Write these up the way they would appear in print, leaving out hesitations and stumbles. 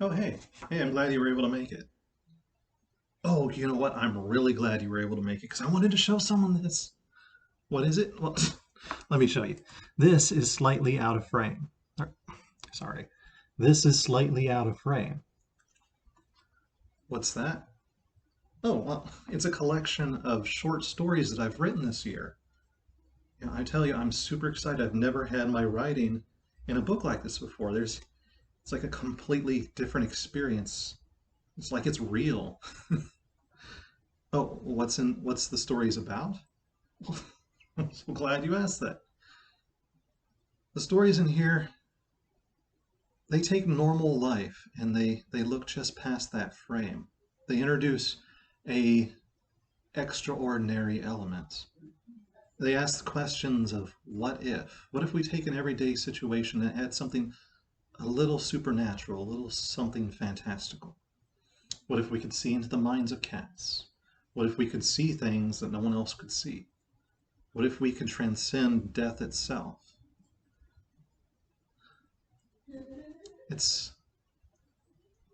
Oh, hey. Hey, I'm glad you were able to make it. Oh, you know what? I'm really glad you were able to make it because I wanted to show someone this. What is it? Well, let me show you. This is slightly out of frame. Sorry. This is slightly out of frame. What's that? Oh, well, it's a collection of short stories that I've written this year. Yeah, I tell you, I'm super excited. I've never had my writing in a book like this before. It's like a completely different experience. It's like it's real. Oh, what's the stories about? I'm so glad you asked that. The stories in here, they take normal life and they look just past that frame. They introduce a extraordinary element. They ask the questions of what if? What if we take an everyday situation and add something a little supernatural, a little something fantastical? What if we could see into the minds of cats? What if we could see things that no one else could see? What if we could transcend death itself? It's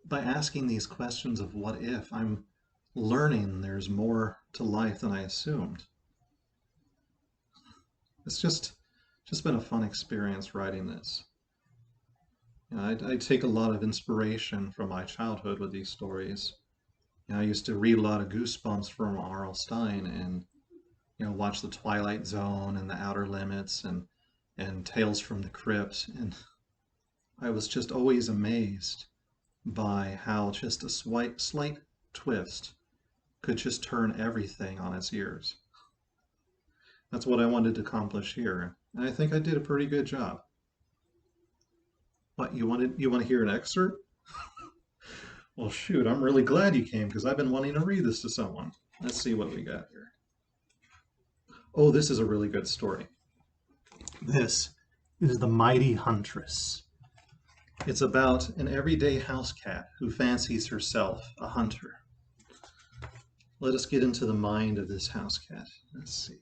by asking these questions of what if, I'm learning there's more to life than I assumed. It's just been a fun experience writing this. I take a lot of inspiration from my childhood with these stories. I used to read a lot of Goosebumps from R.L. Stine and watch The Twilight Zone and The Outer Limits and Tales from the Crypt, and I was just always amazed by how just a slight twist could just turn everything on its ears. That's what I wanted to accomplish here, and I think I did a pretty good job. What, you want to hear an excerpt? Well, shoot, I'm really glad you came because I've been wanting to read this to someone. Let's see what we got here. Oh, this is a really good story. This is The Mighty Huntress. It's about an everyday house cat who fancies herself a hunter. Let us get into the mind of this house cat. Let's see.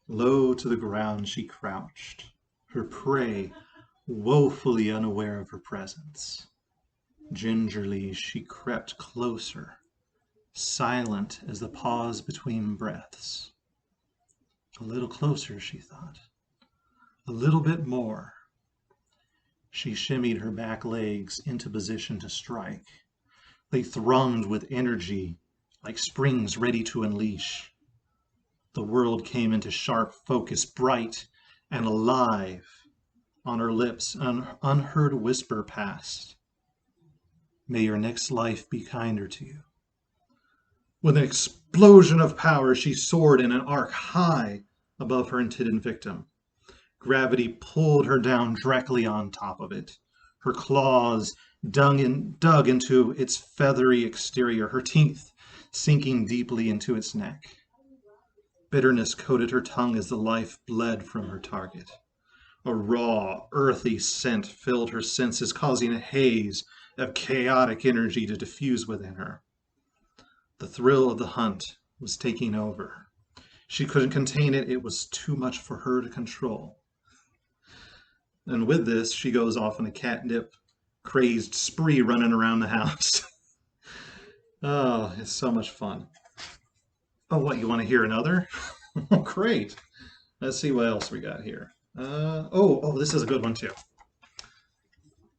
Low to the ground she crouched, her prey woefully unaware of her presence. Gingerly she crept closer, silent as the pause between breaths. A little closer, she thought. A little bit more. She shimmied her back legs into position to strike. They thrummed with energy, like springs ready to unleash. The world came into sharp focus, bright and alive. On her lips, an unheard whisper passed. May your next life be kinder to you. With an explosion of power, she soared in an arc high above her intended victim. Gravity pulled her down directly on top of it. Her claws dug into its feathery exterior, her teeth sinking deeply into its neck. Bitterness coated her tongue as the life bled from her target. A raw, earthy scent filled her senses, causing a haze of chaotic energy to diffuse within her. The thrill of the hunt was taking over. She couldn't contain it. It was too much for her to control. And with this, she goes off on a catnip, crazed spree running around the house. Oh, it's so much fun. Oh, what, you want to hear another? Oh, great. Let's see what else we got here. This is a good one too.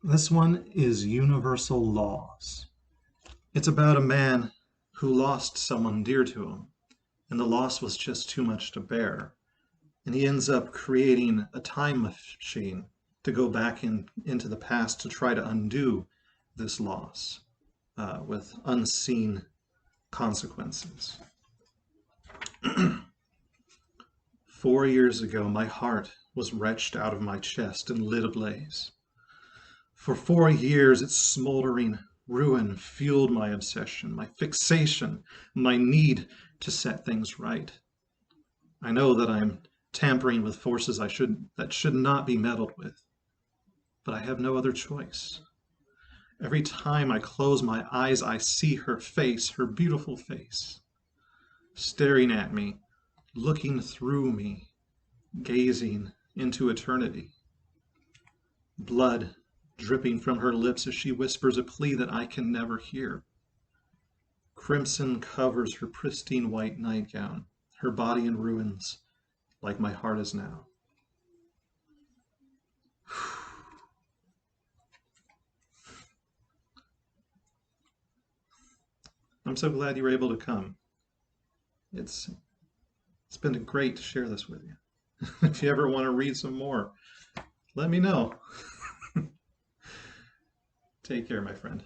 This one is Universal Laws. It's about a man who lost someone dear to him, and the loss was just too much to bear. And he ends up creating a time machine to go back into the past to try to undo this loss with unseen consequences. 4 years ago, my heart was wrenched out of my chest and lit ablaze. For 4 years, its smoldering ruin fueled my obsession, my fixation, my need to set things right. I know that I'm tampering with forces that should not be meddled with, but I have no other choice. Every time I close my eyes, I see her face, her beautiful face, staring at me, looking through me, gazing into eternity. Blood dripping from her lips as she whispers a plea that I can never hear. Crimson covers her pristine white nightgown, her body in ruins, like my heart is now. I'm so glad you were able to come. It's been great to share this with you. If you ever want to read some more, let me know. Take care, my friend.